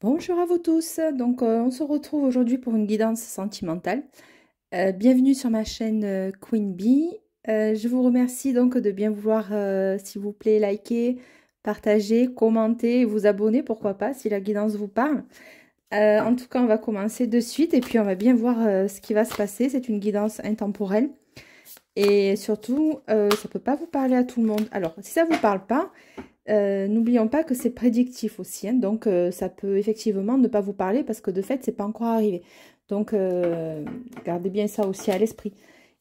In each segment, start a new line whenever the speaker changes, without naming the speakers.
Bonjour à vous tous, on se retrouve aujourd'hui pour une guidance sentimentale. Bienvenue sur ma chaîne Queen Bee. Je vous remercie donc de bien vouloir, s'il vous plaît, liker, partager, commenter, vous abonner, pourquoi pas, si la guidance vous parle. En tout cas, on va commencer de suite et puis on va bien voir ce qui va se passer. C'est une guidance intemporelle et surtout, ça ne peut pas vous parler à tout le monde. Alors, si ça ne vous parle pas, n'oublions pas que c'est prédictif aussi, hein, donc ça peut effectivement ne pas vous parler parce que de fait, c'est pas encore arrivé. Donc, gardez bien ça aussi à l'esprit.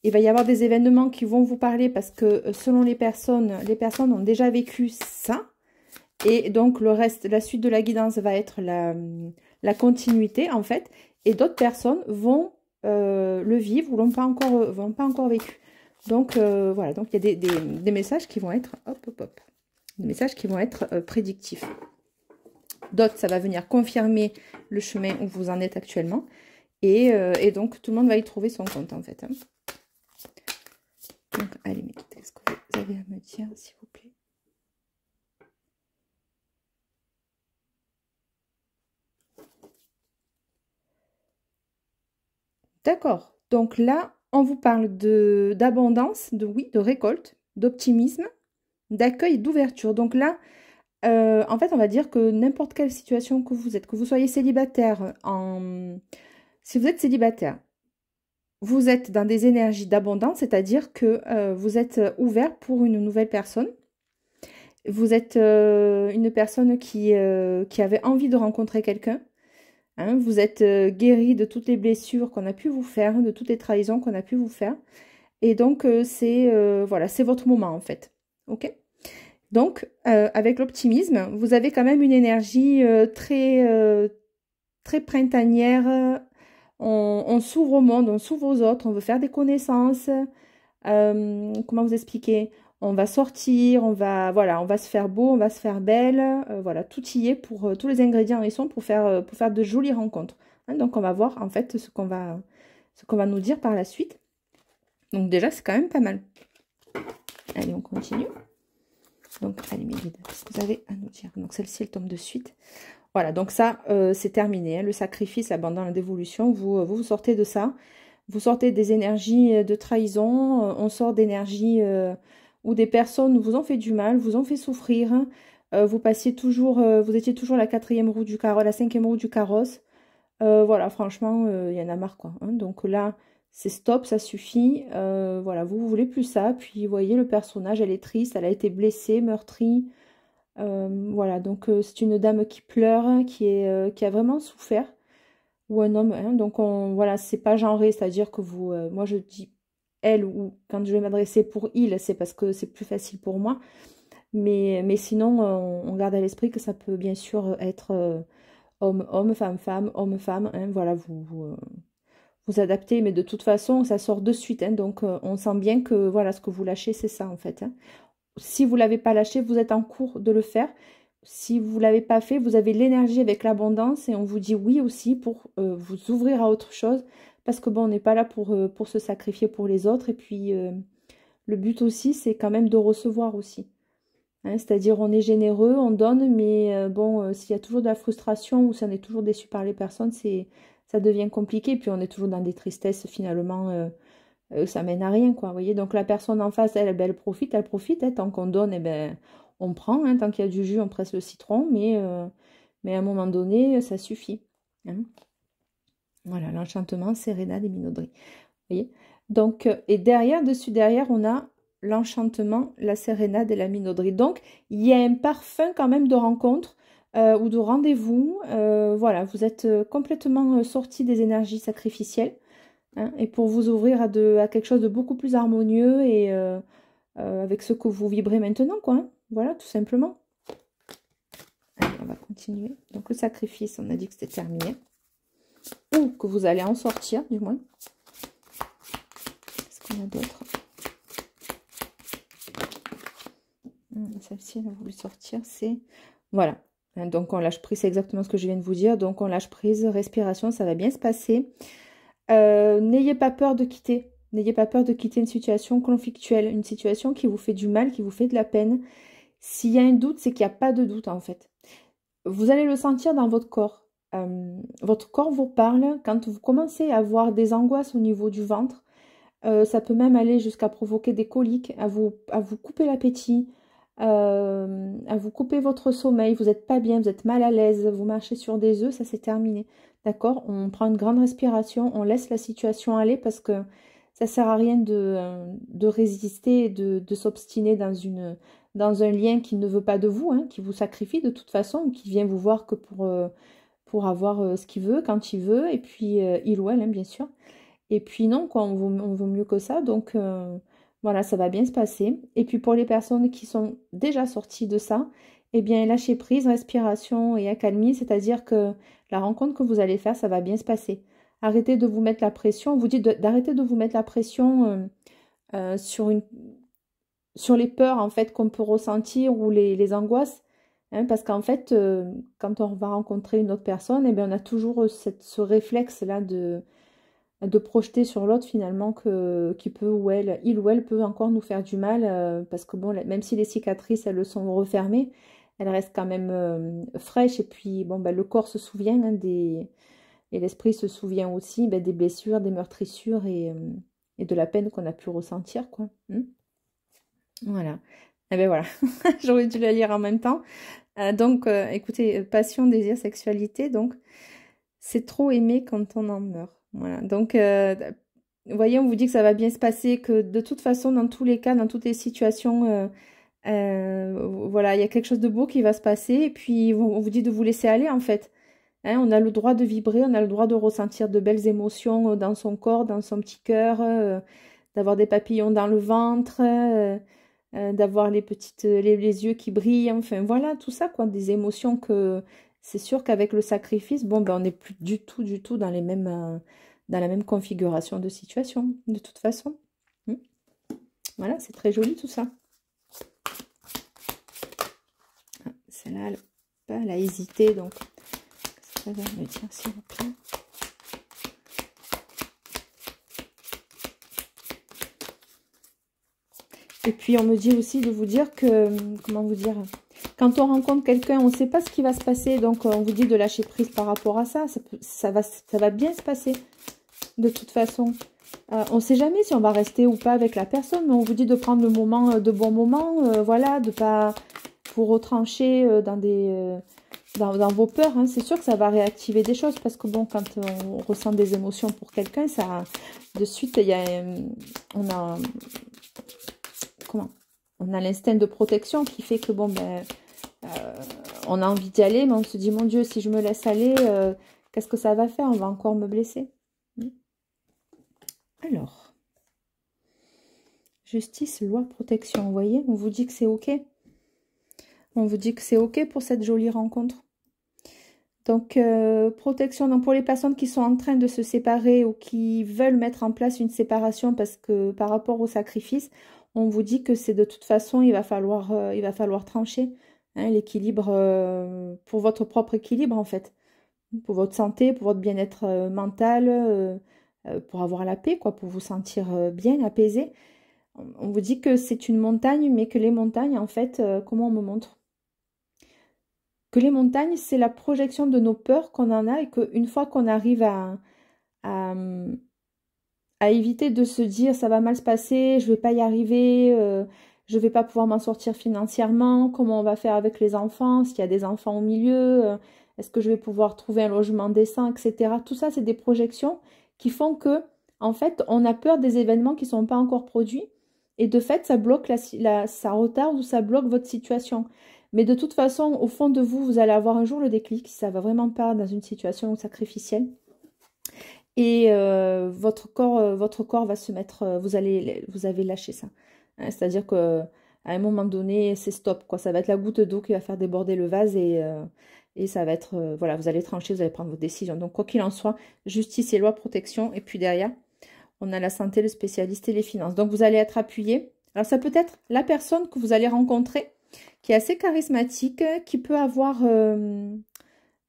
Il va y avoir des événements qui vont vous parler parce que selon les personnes ont déjà vécu ça. Et donc, le reste, la suite de la guidance va être la continuité, en fait. Et d'autres personnes vont le vivre ou vont pas encore vécu. Donc, voilà. Donc, il y a des messages qui vont être... Hop, hop, hop. Des messages qui vont être prédictifs. D'autres, ça va venir confirmer le chemin où vous en êtes actuellement. Et donc, tout le monde va y trouver son compte, en fait. Hein. Donc, allez, qu'est-ce que vous avez à me dire, s'il vous plaît? D'accord. Donc là, on vous parle d'abondance, de récolte, d'optimisme, d'accueil et d'ouverture. Donc là, en fait, on va dire que n'importe quelle situation que vous êtes, que vous soyez célibataire, si vous êtes célibataire, vous êtes dans des énergies d'abondance, c'est-à-dire que vous êtes ouvert pour une nouvelle personne. Vous êtes une personne qui avait envie de rencontrer quelqu'un. Hein. Vous êtes guéri de toutes les blessures qu'on a pu vous faire, de toutes les trahisons qu'on a pu vous faire. Et donc, voilà, c'est votre moment en fait. OK? Donc, avec l'optimisme, vous avez quand même une énergie très printanière. On s'ouvre au monde, on s'ouvre aux autres, on veut faire des connaissances. Comment vous expliquer? On va sortir, voilà, on va se faire beau, on va se faire belle. Voilà, tout y est pour tous les ingrédients y sont pour faire de jolies rencontres. Hein, donc, on va voir en fait ce qu'on va nous dire par la suite. Donc, déjà, c'est quand même pas mal. Allez, on continue. Donc, allez, mes guides, qu'est-ce que vous avez à nous dire? Donc, celle-ci, elle tombe de suite. Voilà, donc ça, c'est terminé. Hein, le sacrifice, l'abandon, la dévolution, vous sortez de ça. Vous sortez des énergies de trahison. On sort d'énergies où des personnes vous ont fait du mal, vous ont fait souffrir. Vous passiez toujours, vous étiez toujours la quatrième roue du carrosse, la cinquième roue du carrosse. Voilà, franchement, il y en a marre, quoi. Hein. Donc là, c'est stop, ça suffit. Voilà, vous voulez plus ça. Puis, vous voyez, le personnage, elle est triste, elle a été blessée, meurtrie. Voilà, donc c'est une dame qui pleure, qui a vraiment souffert. Ou un homme, hein. Donc, voilà, c'est pas genré, c'est-à-dire que vous... moi, je dis elle ou quand je vais m'adresser pour il, c'est parce que c'est plus facile pour moi. Mais sinon, on garde à l'esprit que ça peut bien sûr être... homme, femme, homme, hein, voilà, vous adaptez, mais de toute façon, ça sort de suite, hein, donc on sent bien que voilà, ce que vous lâchez, c'est ça en fait. Hein. Si vous ne l'avez pas lâché, vous êtes en cours de le faire. Si vous ne l'avez pas fait, vous avez l'énergie avec l'abondance et on vous dit oui aussi pour vous ouvrir à autre chose, parce que bon, on n'est pas là pour se sacrifier pour les autres, et puis le but aussi, c'est quand même de recevoir aussi. Hein, c'est-à-dire, on est généreux, on donne, mais bon, s'il y a toujours de la frustration ou si on est toujours déçu par les personnes, ça devient compliqué. Puis on est toujours dans des tristesses, finalement, ça mène à rien, quoi. Vous voyez, donc la personne en face, elle, ben, elle profite. Hein, tant qu'on donne, eh ben, on prend. Hein, tant qu'il y a du jus, on presse le citron, mais à un moment donné, ça suffit. Hein. Voilà, l'enchantement, Serena des Minauderies. Vous voyez? Donc, et derrière, on a l'enchantement, la sérénade et la minauderie. Donc, il y a un parfum quand même de rencontre ou de rendez-vous. Voilà, vous êtes complètement sorti des énergies sacrificielles. Hein, et pour vous ouvrir à quelque chose de beaucoup plus harmonieux et avec ce que vous vibrez maintenant, quoi. Hein. Voilà, tout simplement. Allez, on va continuer. Donc, le sacrifice, on a dit que c'était terminé. Ou que vous allez en sortir, du moins. On a d'autres. Celle-ci, elle a voulu sortir, c'est... Voilà. Donc, on lâche prise, c'est exactement ce que je viens de vous dire. Donc, on lâche prise, respiration, ça va bien se passer. N'ayez pas peur de quitter. N'ayez pas peur de quitter une situation conflictuelle, une situation qui vous fait du mal, qui vous fait de la peine. S'il y a un doute, c'est qu'il n'y a pas de doute, en fait. Vous allez le sentir dans votre corps. Votre corps vous parle quand vous commencez à avoir des angoisses au niveau du ventre. Ça peut même aller jusqu'à provoquer des coliques, à vous couper l'appétit, à vous couper votre sommeil. Vous n'êtes pas bien, vous êtes mal à l'aise, vous marchez sur des œufs, ça c'est terminé. D'accord? On prend une grande respiration, on laisse la situation aller parce que ça sert à rien de résister, et de s'obstiner dans un lien qui ne veut pas de vous, hein, qui vous sacrifie de toute façon, ou qui vient vous voir que pour avoir ce qu'il veut, quand il veut, et puis il ou elle, hein, bien sûr. Et puis non, quoi, on vaut mieux que ça. Donc voilà, ça va bien se passer. Et puis pour les personnes qui sont déjà sorties de ça, eh bien lâcher prise, respiration et accalmie, c'est-à-dire que la rencontre que vous allez faire, ça va bien se passer. Arrêtez de vous mettre la pression. On vous dit d'arrêter de vous mettre la pression sur sur les peurs en fait qu'on peut ressentir ou les angoisses. Hein, parce qu'en fait, quand on va rencontrer une autre personne, eh bien, on a toujours ce réflexe-là de projeter sur l'autre finalement qui peut ou elle, il ou elle peut encore nous faire du mal parce que bon, même si les cicatrices elles sont refermées, elles restent quand même fraîches et puis bon bah, le corps se souvient et l'esprit se souvient aussi bah, des blessures, des meurtrissures et de la peine qu'on a pu ressentir quoi. Voilà. Et ben voilà, j'aurais dû la lire en même temps. Donc écoutez, passion, désir, sexualité, donc c'est trop aimer quand on en meurt. Voilà. Donc, vous voyez, on vous dit que ça va bien se passer, que de toute façon, dans tous les cas, dans toutes les situations, voilà, il y a quelque chose de beau qui va se passer. Et puis, on vous dit de vous laisser aller, en fait. Hein, on a le droit de vibrer, on a le droit de ressentir de belles émotions dans son corps, dans son petit cœur, d'avoir des papillons dans le ventre, d'avoir les yeux qui brillent. Enfin, voilà, tout ça, quoi. Des émotions que c'est sûr qu'avec le sacrifice, bon, ben, on n'est plus du tout dans dans la même configuration de situation, de toute façon. Voilà, c'est très joli tout ça. Ah, celle-là, elle a hésité, donc ça va me dire s'il vous plaît. Et puis on me dit aussi de vous dire que, comment vous dire, quand on rencontre quelqu'un, on ne sait pas ce qui va se passer, donc on vous dit de lâcher prise par rapport à ça. Ça va bien se passer, de toute façon. On ne sait jamais si on va rester ou pas avec la personne, mais on vous dit de prendre le moment, de bons moments, voilà, de pas pour retrancher dans vos peurs. Hein. C'est sûr que ça va réactiver des choses, parce que bon, quand on ressent des émotions pour quelqu'un, ça, de suite, on a l'instinct de protection qui fait que bon, ben, on a envie d'y aller, mais on se dit, mon Dieu, si je me laisse aller, qu'est-ce que ça va faire? On va encore me blesser. Alors, justice, loi, protection. Vous voyez, on vous dit que c'est OK. On vous dit que c'est OK pour cette jolie rencontre. Donc, protection. Donc, pour les personnes qui sont en train de se séparer ou qui veulent mettre en place une séparation parce que par rapport au sacrifice, on vous dit que c'est de toute façon, il va falloir trancher. Hein, l'équilibre, pour votre propre équilibre, en fait. Pour votre santé, pour votre bien-être mental, pour avoir la paix, quoi, pour vous sentir bien, apaisé. On vous dit que c'est une montagne, mais que les montagnes, en fait, comment on me montre? Que les montagnes, c'est la projection de nos peurs qu'on en a et qu'une fois qu'on arrive à, à éviter de se dire ça va mal se passer, je vais pas y arriver, je vais pas pouvoir m'en sortir financièrement, comment on va faire avec les enfants, s'il y a des enfants au milieu, est-ce que je vais pouvoir trouver un logement décent, etc. Tout ça, c'est des projections qui font que, en fait, on a peur des événements qui ne sont pas encore produits et de fait, ça bloque ça retarde ou ça bloque votre situation. Mais de toute façon, au fond de vous, vous allez avoir un jour le déclic, si ça va vraiment pas dans une situation sacrificielle. Et votre corps va se mettre, vous avez lâché ça. Hein, c'est-à-dire que à un moment donné, c'est stop, quoi. Ça va être la goutte d'eau qui va faire déborder le vase et ça va être, voilà, vous allez trancher, vous allez prendre vos décisions. Donc, quoi qu'il en soit, justice et loi, protection. Et puis derrière, on a la santé, le spécialiste et les finances. Donc, vous allez être appuyé. Alors, ça peut être la personne que vous allez rencontrer qui est assez charismatique, qui peut avoir une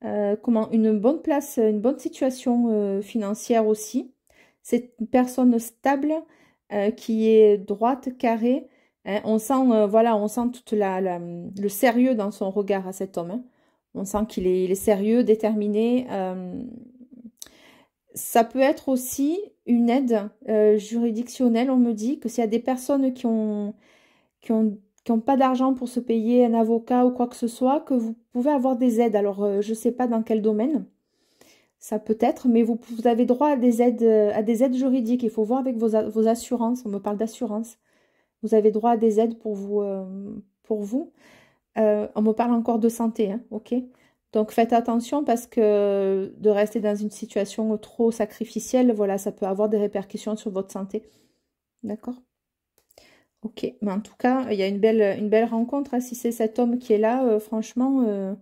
bonne place, une bonne situation financière aussi. C'est une personne stable qui est droite, carrée. Hein. On sent, voilà, on sent tout le sérieux dans son regard à cet homme. Hein. On sent il est sérieux, déterminé. Ça peut être aussi une aide juridictionnelle. On me dit que s'il y a des personnes qui ont, qui ont pas d'argent pour se payer un avocat ou quoi que ce soit, que vous pouvez avoir des aides. Alors, je ne sais pas dans quel domaine, ça peut être, mais vous avez droit à des aides juridiques. Il faut voir avec vos assurances. On me parle d'assurance. Vous avez droit à des aides pour vous. Pour vous. On me parle encore de santé, hein, ok? Donc faites attention parce que de rester dans une situation trop sacrificielle, voilà, ça peut avoir des répercussions sur votre santé. D'accord? Ok, mais en tout cas, il y a une belle rencontre, hein. Si c'est cet homme qui est là, franchement,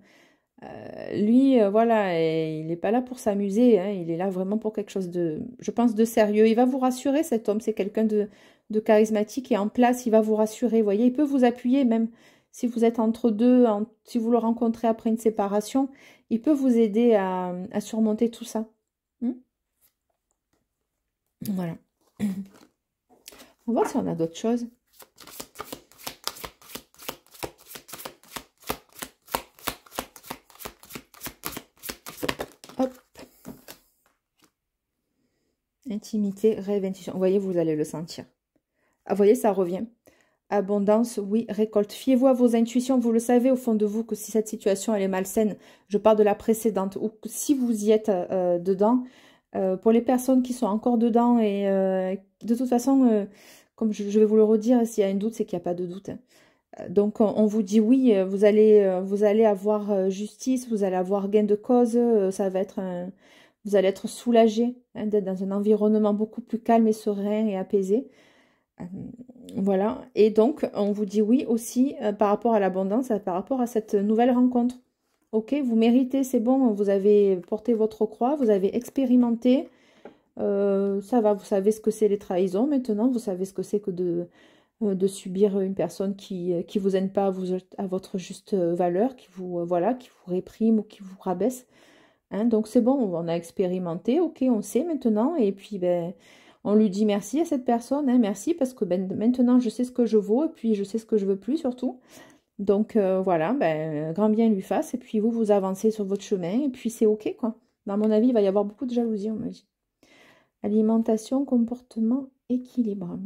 lui, voilà, et il n'est pas là pour s'amuser, hein. Il est là vraiment pour quelque chose de, je pense, de sérieux. Il va vous rassurer, cet homme, c'est quelqu'un de charismatique et en place, il va vous rassurer, vous voyez, il peut vous appuyer même si vous êtes entre deux, si vous le rencontrez après une séparation, il peut vous aider à surmonter tout ça. Hmm. Voilà. On va voir si on a d'autres choses. Hop. Intimité, rêve, intuition. Vous voyez, vous allez le sentir. Ah, vous voyez, ça revient. Abondance, oui, récolte. Fiez-vous à vos intuitions. Vous le savez au fond de vous que si cette situation, elle est malsaine, je parle de la précédente, ou que si vous y êtes dedans, pour les personnes qui sont encore dedans, et de toute façon, comme je vais vous le redire, s'il y a un doute, c'est qu'il n'y a pas de doute, hein. Donc, on vous dit oui, vous allez avoir justice, vous allez avoir gain de cause, ça va être vous allez être soulagé, hein, d'être dans un environnement beaucoup plus calme et serein et apaisé. Euh, Voilà. Et donc, on vous dit oui aussi par rapport à l'abondance, par rapport à cette nouvelle rencontre. Ok, vous méritez, c'est bon, vous avez porté votre croix, vous avez expérimenté. Ça va, vous savez ce que c'est les trahisons maintenant, vous savez ce que c'est que de subir une personne qui vous aime pas à votre juste valeur, qui vous, voilà, qui vous réprime ou qui vous rabaisse. Hein, donc c'est bon, on a expérimenté, ok, on sait maintenant, et puis ben, on lui dit merci à cette personne, hein, merci parce que ben, maintenant je sais ce que je vaux, et puis je sais ce que je veux plus surtout. Donc voilà, ben, grand bien lui fasse, et puis vous avancez sur votre chemin, et puis c'est ok, quoi. Dans mon avis, il va y avoir beaucoup de jalousie, on m'a dit. Alimentation, comportement, équilibre.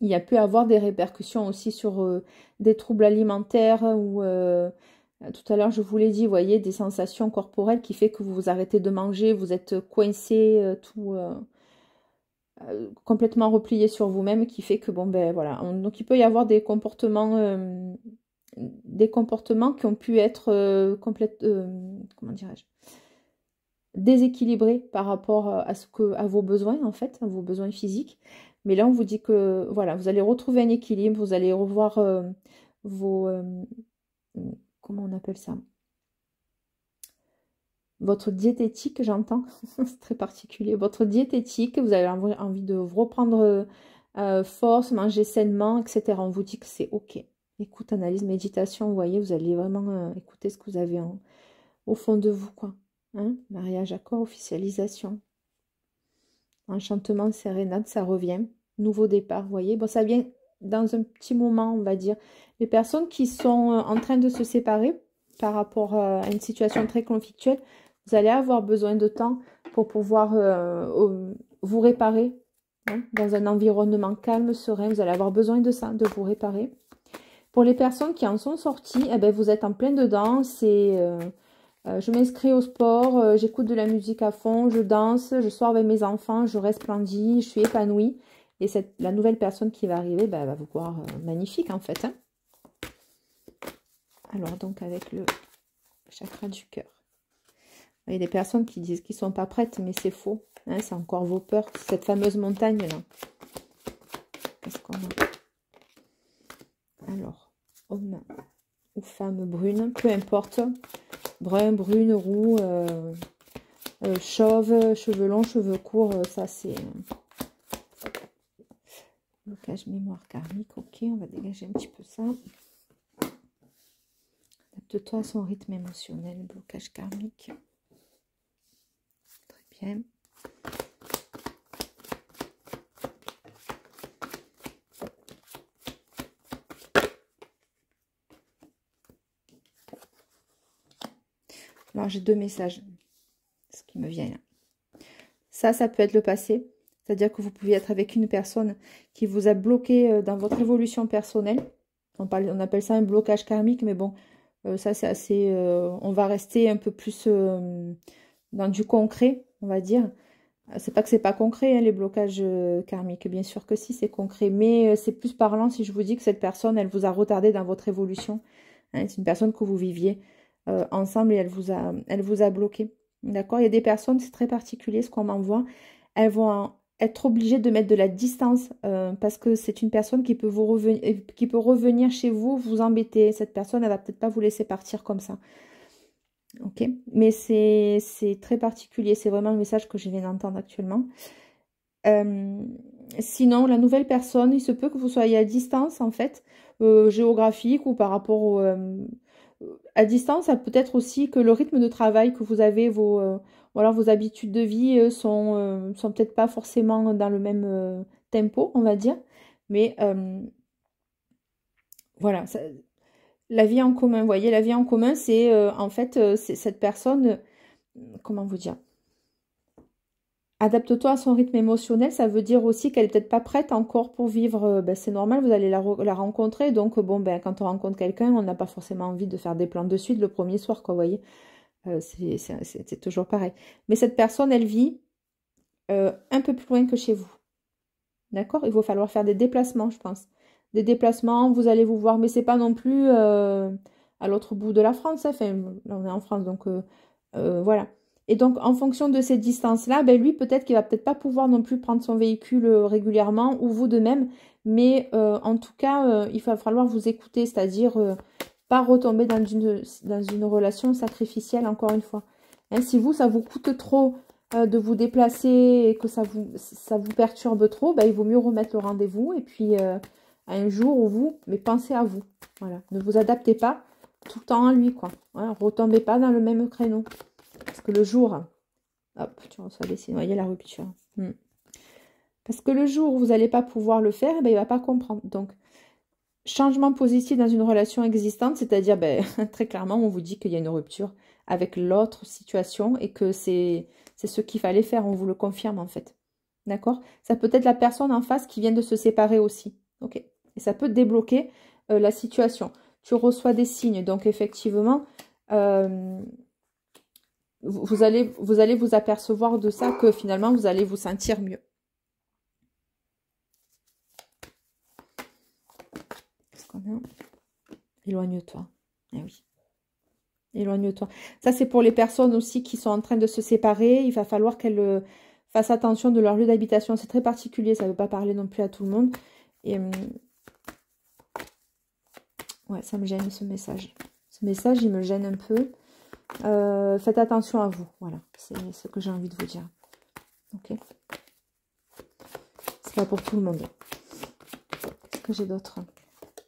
Il y a pu avoir des répercussions aussi sur des troubles alimentaires ou tout à l'heure je vous l'ai dit, vous voyez, des sensations corporelles qui fait que vous vous arrêtez de manger, vous êtes coincé, complètement replié sur vous-même, qui fait que bon ben voilà. Donc il peut y avoir des comportements qui ont pu être comment dirais-je, déséquilibrés par rapport à vos besoins en fait, à vos besoins physiques. Mais là, on vous dit que voilà, vous allez retrouver un équilibre, vous allez revoir vos comment on appelle ça? Votre diététique, j'entends, c'est très particulier. Votre diététique, vous avez envie de reprendre force, manger sainement, etc. On vous dit que c'est OK. Écoute, analyse, méditation, vous voyez, vous allez vraiment écouter ce que vous avez au fond de vous, quoi. Hein? Mariage, accord, officialisation. Enchantement, sérénade, ça revient. Nouveau départ, vous voyez. Bon, ça vient dans un petit moment, on va dire. Les personnes qui sont en train de se séparer par rapport à une situation très conflictuelle, vous allez avoir besoin de temps pour pouvoir vous réparer, hein, dans un environnement calme, serein. Vous allez avoir besoin de ça, de vous réparer. Pour les personnes qui en sont sorties, eh ben, vous êtes en plein dedans. Je m'inscris au sport, j'écoute de la musique à fond, je danse, je sors avec mes enfants, je resplendis, je suis épanouie. Et la nouvelle personne qui va arriver, bah, elle va vous voir magnifique en fait, hein. Alors donc avec le chakra du cœur. Il y a des personnes qui disent qu'ils ne sont pas prêtes, mais c'est faux, hein, c'est encore vos peurs. Cette fameuse montagne là. Qu'est-ce qu'on a? Alors, homme ou femme brune, peu importe. Brun, brune, roux, chauve, cheveux longs, cheveux courts, ça c'est blocage mémoire karmique. Ok, on va dégager un petit peu ça. Adapte-toi à son rythme émotionnel, blocage karmique. Très bien. Alors, j'ai 2 messages. Ce qui me vient là. Ça peut être le passé. C'est-à-dire que vous pouvez être avec une personne qui vous a bloqué dans votre évolution personnelle. On appelle ça un blocage karmique, mais bon, ça c'est assez... on va rester un peu plus dans du concret, on va dire. C'est pas que c'est pas concret, hein, les blocages karmiques. Bien sûr que si, c'est concret. Mais c'est plus parlant si je vous dis que cette personne, elle vous a retardé dans votre évolution. Hein, c'est une personne que vous viviez ensemble et elle vous a bloqué. D'accord? Il y a des personnes, c'est très particulier ce qu'on m'envoie. Elles vont être obligées de mettre de la distance parce que c'est une personne qui peut qui peut revenir chez vous, vous embêter. Cette personne, elle va peut-être pas vous laisser partir comme ça. Ok, mais c'est très particulier, c'est vraiment le message que je viens d'entendre actuellement. Sinon, la nouvelle personne, il se peut que vous soyez à distance, en fait, géographique ou par rapport au... à distance, ça peut être aussi que le rythme de travail que vous avez, ou alors vos habitudes de vie sont peut-être pas forcément dans le même tempo, on va dire. Mais voilà, la vie en commun, vous voyez, la vie en commun, c'est en fait, c'est cette personne, comment vous dire, adapte-toi à son rythme émotionnel, ça veut dire aussi qu'elle est peut-être pas prête encore pour vivre, ben, c'est normal, vous allez la rencontrer, donc bon, ben, quand on rencontre quelqu'un, on n'a pas forcément envie de faire des plans de suite le premier soir, quoi, vous voyez, c'est toujours pareil. Mais cette personne, elle vit un peu plus loin que chez vous, d'accord? Il va falloir faire des déplacements, je pense. Des déplacements, vous allez vous voir, mais c'est pas non plus à l'autre bout de la France, hein. Enfin, là on est en France, donc voilà. Et donc, en fonction de ces distances-là, ben lui, peut-être qu'il va peut-être pas pouvoir non plus prendre son véhicule régulièrement, ou vous de même, mais en tout cas, il va falloir vous écouter, c'est-à-dire pas retomber dans une relation sacrificielle, encore une fois. Hein, si vous, ça vous coûte trop de vous déplacer et que ça vous perturbe trop, ben, il vaut mieux remettre le rendez-vous, et puis à un jour où mais pensez à vous. Voilà. Ne vous adaptez pas tout le temps à lui, quoi. Hein, retombez pas dans le même créneau. Parce que le jour, hop, tu reçois des signes, vous voyez la rupture. Parce que le jour où vous n'allez pas pouvoir le faire, ben, il ne va pas comprendre. Donc, changement positif dans une relation existante, c'est-à-dire, ben, très clairement, on vous dit qu'il y a une rupture avec l'autre situation et que c'est ce qu'il fallait faire, on vous le confirme en fait. D'accord? Ça peut être la personne en face qui vient de se séparer aussi. Ok? Et ça peut débloquer la situation. Tu reçois des signes, donc effectivement... vous allez vous apercevoir de ça, que finalement, vous allez vous sentir mieux. Qu'est-ce qu'on a? Éloigne-toi. Eh oui. Éloigne-toi. Ça, c'est pour les personnes aussi qui sont en train de se séparer. Il va falloir qu'elles fassent attention de leur lieu d'habitation. C'est très particulier. Ça ne veut pas parler non plus à tout le monde. Et ouais, ça me gêne, ce message. Ce message, il me gêne un peu. Faites attention à vous, voilà, c'est ce que j'ai envie de vous dire. Ok, c'est pas pour tout le monde. Qu'est-ce que j'ai d'autre?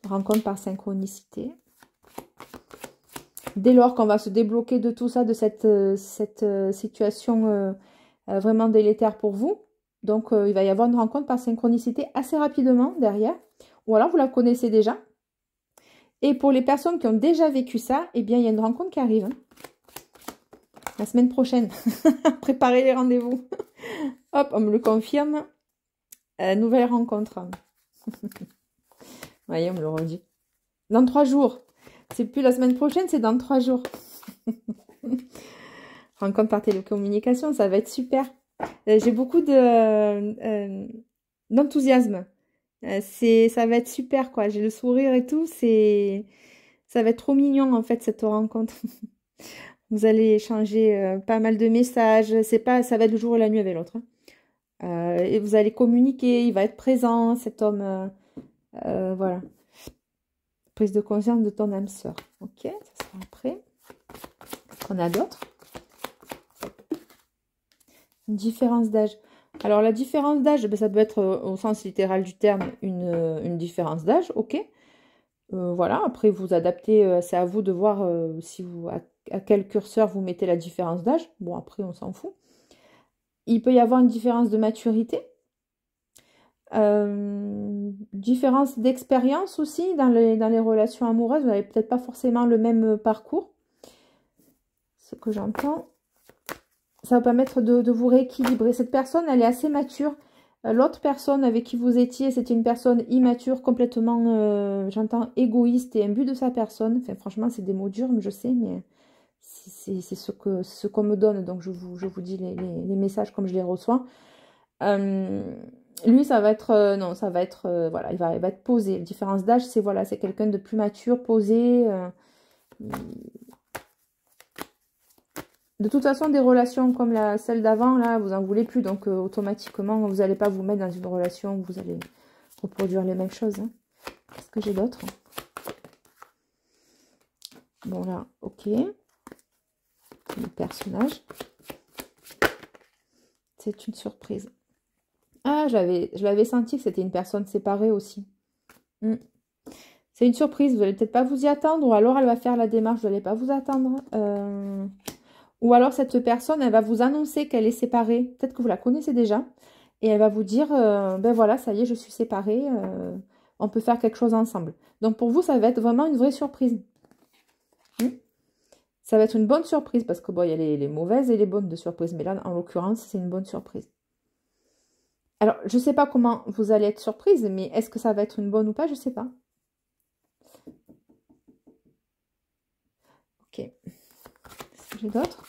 Rencontre par synchronicité. Dès lors qu'on va se débloquer de tout ça, de cette situation vraiment délétère pour vous, donc il va y avoir une rencontre par synchronicité assez rapidement derrière, ou alors vous la connaissez déjà. Et pour les personnes qui ont déjà vécu ça, eh bien il y a une rencontre qui arrive, hein. La semaine prochaine. Préparez les rendez-vous. Hop, on me le confirme. Nouvelle rencontre. Voyez, on me le redit. Dans 3 jours. C'est plus la semaine prochaine, c'est dans 3 jours. Rencontre par télécommunication, ça va être super. J'ai beaucoup d'enthousiasme. Ça va être super, quoi. J'ai le sourire et tout. Ça va être trop mignon, en fait, cette rencontre. Vous allez échanger pas mal de messages. Ça va être le jour et la nuit avec l'autre, hein. Et vous allez communiquer. Il va être présent, cet homme. Voilà. Prise de conscience de ton âme sœur. Ok, ça sera après. Qu'est-ce qu'on a d'autre? Une différence d'âge. Alors, la différence d'âge, ben, ça peut être au sens littéral du terme une différence d'âge. Ok. Voilà, après vous adaptez, c'est à vous de voir à quel curseur vous mettez la différence d'âge. Bon, après on s'en fout. Il peut y avoir une différence de maturité, différence d'expérience aussi dans les relations amoureuses. Vous n'avez peut-être pas forcément le même parcours. ce que j'entends. Ça va permettre de vous rééquilibrer. Cette personne, elle est assez mature. L'autre personne avec qui vous étiez, c'était une personne immature, complètement, j'entends, égoïste et imbu de sa personne. Enfin, franchement, c'est des mots durs, mais je sais, mais c'est ce qu'on me donne. Donc, je vous dis les messages comme je les reçois. Lui, ça va être, non, ça va être, voilà, il va être posé. La différence d'âge, c'est voilà, c'est quelqu'un de plus mature, posé. De toute façon, des relations comme celle d'avant, là, vous en voulez plus. Donc, automatiquement, vous n'allez pas vous mettre dans une relation où vous allez reproduire les mêmes choses. Hein. Qu'est-ce que j'ai d'autre? Bon, là, ok. Le personnage. C'est une surprise. Ah, je l'avais senti que c'était une personne séparée aussi. C'est une surprise, vous n'allez peut-être pas vous y attendre, ou alors elle va faire la démarche, vous n'allez pas vous attendre. Ou alors cette personne, elle va vous annoncer qu'elle est séparée. Peut-être que vous la connaissez déjà. Et elle va vous dire, ben voilà, ça y est, je suis séparée. On peut faire quelque chose ensemble. Donc pour vous, ça va être vraiment une vraie surprise. Ça va être une bonne surprise. Parce que bon, il y a les mauvaises et les bonnes de surprise. Mais là, en l'occurrence, c'est une bonne surprise. Alors, je ne sais pas comment vous allez être surprise. Mais est-ce que ça va être une bonne ou pas? Je ne sais pas. Ok. Est-ce que j'ai d'autres?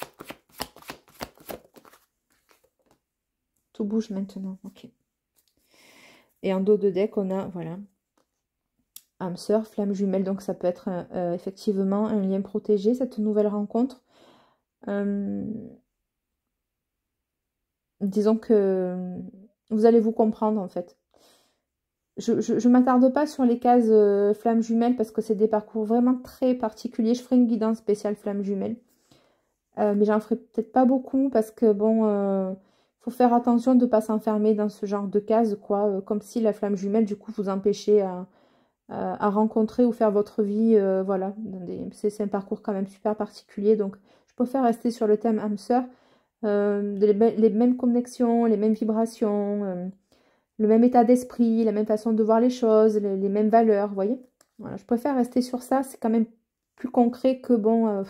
Tout bouge maintenant. Ok. Et en dos de deck, on a, voilà, âme sœur, flamme jumelle. Donc, ça peut être effectivement un lien protégé, cette nouvelle rencontre. Disons que vous allez vous comprendre, en fait. Je ne m'attarde pas sur les cases flamme jumelle parce que c'est des parcours vraiment très particuliers. Je ferai une guidance spéciale flamme jumelle. Mais j'en ferai peut-être pas beaucoup parce que, bon, faut faire attention de ne pas s'enfermer dans ce genre de cases, quoi. Comme si la flamme jumelle, du coup, vous empêchait à rencontrer ou faire votre vie. Voilà, c'est un parcours quand même super particulier. Donc, je préfère rester sur le thème âme sœur. Les mêmes connexions, les mêmes vibrations, le même état d'esprit, la même façon de voir les choses, les mêmes valeurs, vous voyez. Voilà, je préfère rester sur ça, c'est quand même plus concret que, bon,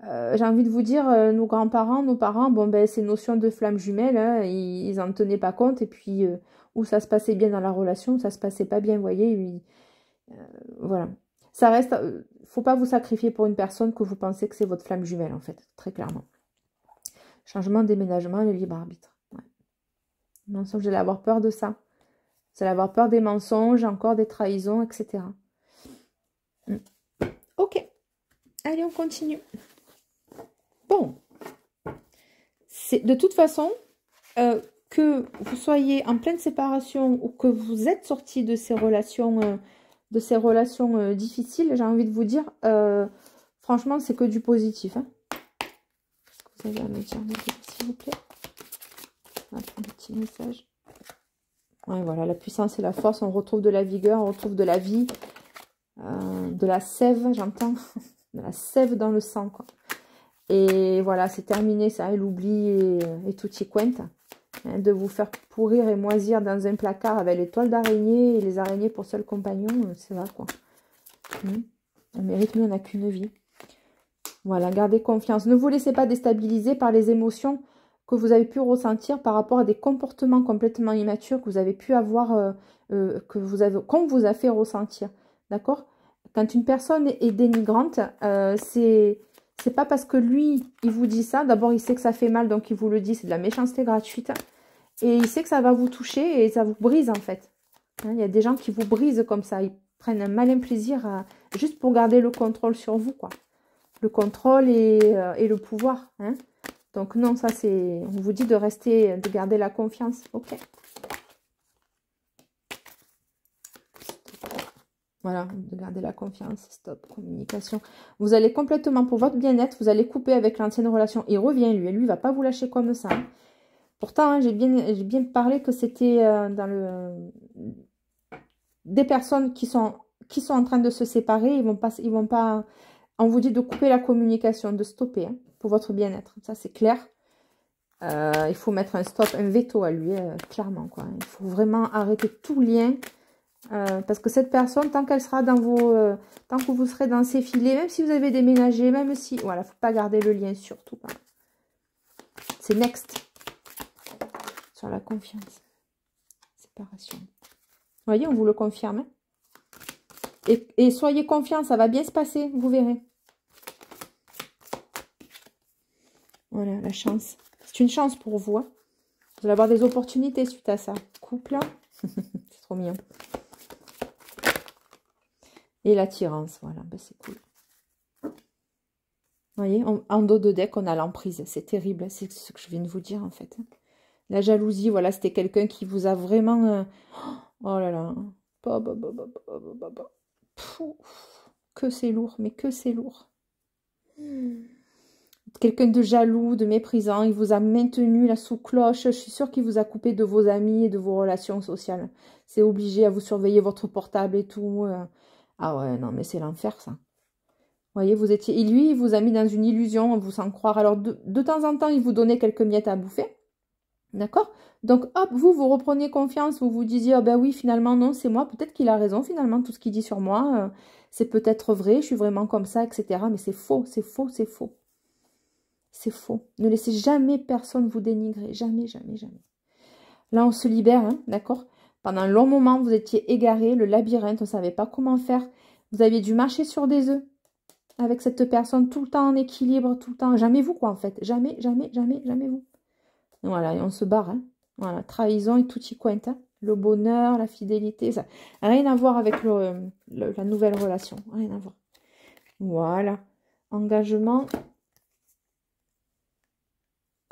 j'ai envie de vous dire, nos grands-parents, nos parents, bon, ben, ces notions de flammes jumelles, hein, ils en tenaient pas compte, et puis, où ça se passait bien dans la relation, où ça se passait pas bien, vous voyez, voilà. Ça reste, faut pas vous sacrifier pour une personne que vous pensez que c'est votre flamme jumelle, en fait, très clairement. Changement, déménagement, le libre arbitre. Ouais. Mensonge, vous allez avoir peur de ça. Vous allez avoir peur des mensonges, encore des trahisons, etc. Ok. Allez, on continue. Bon. De toute façon, que vous soyez en pleine séparation ou que vous êtes sorti de ces relations, difficiles, j'ai envie de vous dire, franchement, c'est que du positif. Hein. Vous avez à me dire, s'il vous plaît. On va prendre un petit message. Ouais, voilà, la puissance et la force, on retrouve de la vigueur, on retrouve de la vie, de la sève, j'entends, de la sève dans le sang, quoi. Et voilà, c'est terminé, ça, et l'oubli et tout y quente. Hein, de vous faire pourrir et moisir dans un placard avec les toiles d'araignée et les araignées pour seul compagnon, c'est vrai, quoi. On mérite mieux, on n'a qu'une vie. Voilà, gardez confiance. Ne vous laissez pas déstabiliser par les émotions que vous avez pu ressentir par rapport à des comportements complètement immatures que vous avez pu avoir, qu'on vous a fait ressentir. D'accord? Quand une personne est dénigrante, c'est pas parce que lui, il vous dit ça. D'abord, il sait que ça fait mal, donc il vous le dit. C'est de la méchanceté gratuite. Et il sait que ça va vous toucher et ça vous brise, en fait. Hein, il y a des gens qui vous brisent comme ça. Ils prennent un malin plaisir juste pour garder le contrôle sur vous, quoi. Le contrôle et le pouvoir. Hein. Donc non, ça c'est... On vous dit de rester, de garder la confiance. Ok. Voilà, de garder la confiance. Stop, communication. Vous allez complètement, pour votre bien-être, vous allez couper avec l'ancienne relation. Il revient, lui. Et lui, il ne va pas vous lâcher comme ça. Hein. Pourtant, hein, j'ai bien parlé que c'était dans le... Des personnes qui sont en train de se séparer. Ils vont pas... On vous dit de couper la communication, de stopper, hein, pour votre bien-être. Ça, c'est clair. Il faut mettre un stop, un veto à lui, clairement, quoi. Il faut vraiment arrêter tout lien Parce que cette personne, tant qu'elle sera dans tant que vous serez dans ses filets, même si vous avez déménagé, même si... Voilà, faut pas garder le lien, surtout pas. C'est next. Sur la confiance. Séparation. Vous voyez, on vous le confirme. Hein. Et soyez confiants, ça va bien se passer, vous verrez. Voilà, la chance. C'est une chance pour vous. Hein. Vous allez avoir des opportunités suite à ça. Couple. C'est trop mignon. Et l'attirance, voilà, ben c'est cool. Vous voyez, en dos de deck, on a l'emprise. C'est terrible, c'est ce que je viens de vous dire, en fait. La jalousie, voilà, c'était quelqu'un qui vous a vraiment... Oh là là. Que c'est lourd, mais que c'est lourd. Quelqu'un de jaloux, de méprisant, il vous a maintenu là sous cloche. Je suis sûre qu'il vous a coupé de vos amis et de vos relations sociales. C'est obligé à vous surveiller votre portable et tout. Ah ouais, non, mais c'est l'enfer, ça. Vous voyez, vous étiez... Et lui, il vous a mis dans une illusion, vous sans croire. Alors, de temps en temps, il vous donnait quelques miettes à bouffer. D'accord? Donc, hop, vous reprenez confiance, vous vous disiez, oh ben oui, finalement, non, c'est moi. Peut-être qu'il a raison, finalement, tout ce qu'il dit sur moi. C'est peut-être vrai, je suis vraiment comme ça, etc. Mais c'est faux, c'est faux, c'est faux. C'est faux. Ne laissez jamais personne vous dénigrer. Jamais, jamais, jamais. Là, on se libère, hein, d'accord? Pendant un long moment, vous étiez égaré, le labyrinthe, on ne savait pas comment faire. Vous aviez dû marcher sur des œufs avec cette personne, tout le temps en équilibre, tout le temps. Jamais vous, quoi, en fait. Jamais, jamais, jamais, jamais vous. Voilà, et on se barre. Hein. Voilà, trahison et tutti quanta. Le bonheur, la fidélité, ça n'a rien à voir avec la nouvelle relation. Rien à voir. Voilà. Engagement.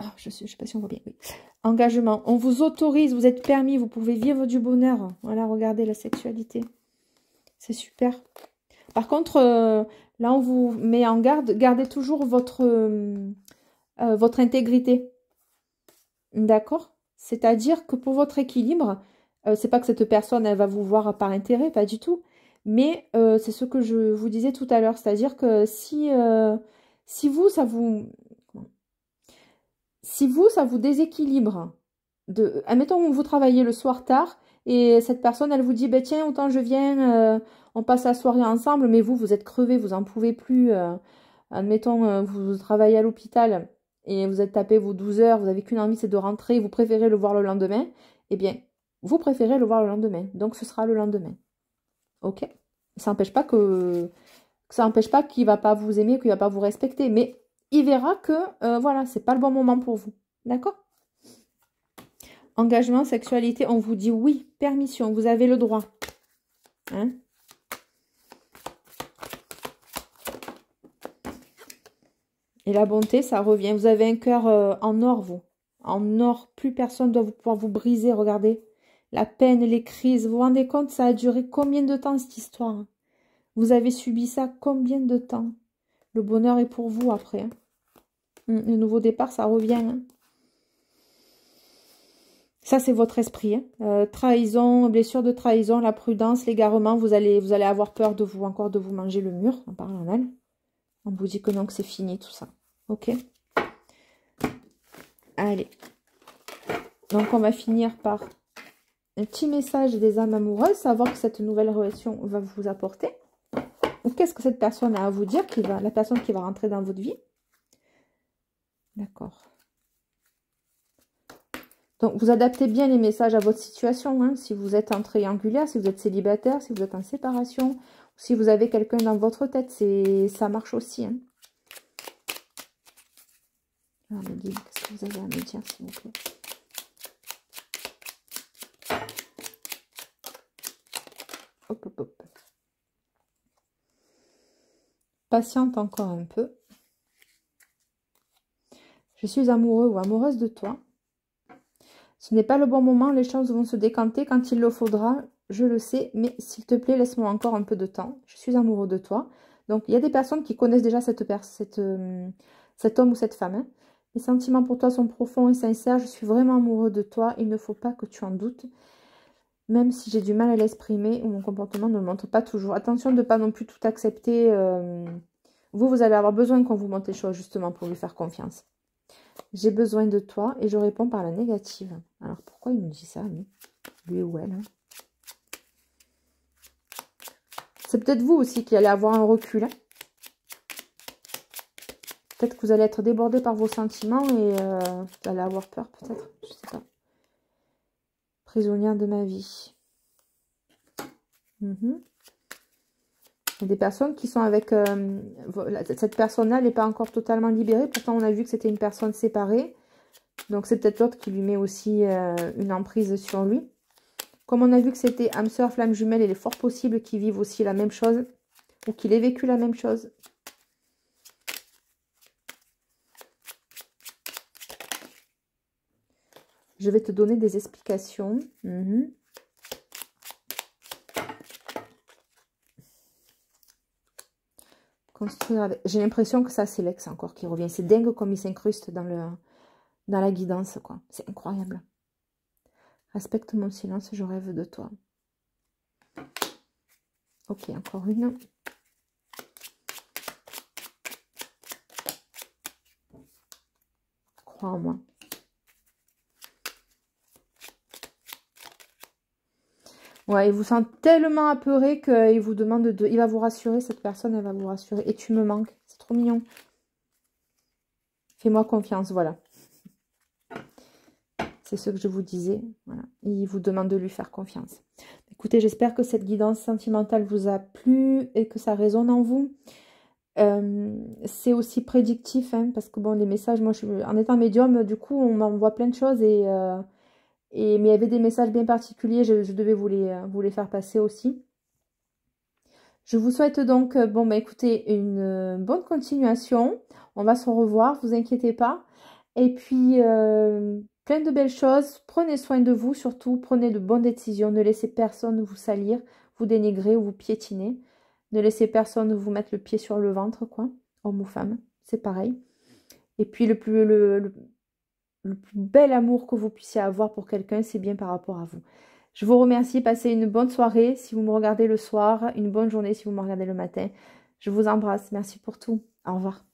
Oh, je ne sais pas si on voit bien. Oui. Engagement. On vous autorise, vous êtes permis, vous pouvez vivre du bonheur. Voilà, regardez la sexualité. C'est super. Par contre, là, on vous met en garde. Gardez toujours votre intégrité. D'accord? C'est-à-dire que pour votre équilibre, c'est pas que cette personne, elle va vous voir par intérêt, pas du tout. Mais c'est ce que je vous disais tout à l'heure. C'est-à-dire que si vous, ça vous déséquilibre, admettons, vous travaillez le soir tard et cette personne, elle vous dit, ben tiens, autant je viens, on passe la soirée ensemble, mais vous êtes crevé, vous en pouvez plus. Admettons, vous travaillez à l'hôpital et vous êtes tapé vos 12 heures, vous n'avez qu'une envie, c'est de rentrer, vous préférez le voir le lendemain, eh bien, vous préférez le voir le lendemain. Donc, ce sera le lendemain. Ok? Ça n'empêche pas qu'il ne va pas vous aimer, qu'il ne va pas vous respecter, mais il verra que, voilà, c'est pas le bon moment pour vous. D'accord? Engagement, sexualité, on vous dit oui, permission, vous avez le droit. Hein? Et la bonté, ça revient. Vous avez un cœur en or, vous. En or, plus personne ne doit pouvoir vous briser. Regardez, la peine, les crises. Vous vous rendez compte, ça a duré combien de temps, cette histoire? Vous avez subi ça combien de temps? Le bonheur est pour vous, après. Hein. Le nouveau départ, ça revient. Hein. Ça, c'est votre esprit. Hein. Trahison, blessure de trahison, la prudence, l'égarement. Vous allez avoir peur de vous, encore de vous manger le mur, en parlant mal. On vous dit que non, que c'est fini, tout ça. Ok? Allez. Donc, on va finir par un petit message des âmes amoureuses, savoir que cette nouvelle relation va vous apporter. Ou qu'est-ce que cette personne a à vous dire, la personne qui va rentrer dans votre vie. D'accord. Donc, vous adaptez bien les messages à votre situation. Hein, si vous êtes en triangulaire, si vous êtes célibataire, si vous êtes en séparation, si vous avez quelqu'un dans votre tête, ça marche aussi. Hein. Alors, qu'est-ce que vous avez à me dire, s'il vous plaît? Hop, hop, hop. Patiente encore un peu. Je suis amoureux ou amoureuse de toi. Ce n'est pas le bon moment, les choses vont se décanter quand il le faudra, je le sais, mais s'il te plaît, laisse-moi encore un peu de temps. Je suis amoureux de toi. Donc, il y a des personnes qui connaissent déjà cet homme ou cette femme. Hein. Les sentiments pour toi sont profonds et sincères. Je suis vraiment amoureux de toi. Il ne faut pas que tu en doutes. Même si j'ai du mal à l'exprimer ou mon comportement ne le montre pas toujours. Attention de ne pas non plus tout accepter. Vous allez avoir besoin qu'on vous montre les choses justement pour lui faire confiance. J'ai besoin de toi et je réponds par la négative. Alors pourquoi il me dit ça, lui ou elle? Hein? C'est peut-être vous aussi qui allez avoir un recul. Hein. Peut-être que vous allez être débordé par vos sentiments et vous allez avoir peur peut-être. Je sais pas. Prisonnière de ma vie. Il y a des personnes qui sont avec... cette personne-là n'est pas encore totalement libérée. Pourtant, on a vu que c'était une personne séparée. Donc, c'est peut-être l'autre qui lui met aussi une emprise sur lui. Comme on a vu que c'était âme sœur, flamme jumelle, il est fort possible qu'ils vivent aussi la même chose. Ou qu'il ait vécu la même chose. Je vais te donner des explications. Construire avec... J'ai l'impression que ça, c'est l'ex encore qui revient. C'est dingue comme il s'incruste dans la guidance, quoi. C'est incroyable. Respecte mon silence, je rêve de toi. Ok, encore une. Crois en moi. Ouais, il vous sent tellement apeuré qu'il vous demande de... Il va vous rassurer, cette personne, elle va vous rassurer. Et tu me manques. C'est trop mignon. Fais-moi confiance, voilà. C'est ce que je vous disais. Voilà. Il vous demande de lui faire confiance. Écoutez, j'espère que cette guidance sentimentale vous a plu et que ça résonne en vous. C'est aussi prédictif, hein, parce que bon, les messages, moi, en étant médium, du coup, on m'envoie plein de choses mais il y avait des messages bien particuliers, je devais vous les faire passer aussi. Je vous souhaite donc, bon, bah écoutez, une bonne continuation. On va se revoir, vous inquiétez pas. Et puis, plein de belles choses. Prenez soin de vous, surtout. Prenez de bonnes décisions. Ne laissez personne vous salir, vous dénigrer ou vous piétiner. Ne laissez personne vous mettre le pied sur le ventre, quoi. Homme ou femme, c'est pareil. Et puis, le plus bel amour que vous puissiez avoir pour quelqu'un, c'est bien par rapport à vous. Je vous remercie. Passez une bonne soirée si vous me regardez le soir. Une bonne journée si vous me regardez le matin. Je vous embrasse. Merci pour tout. Au revoir.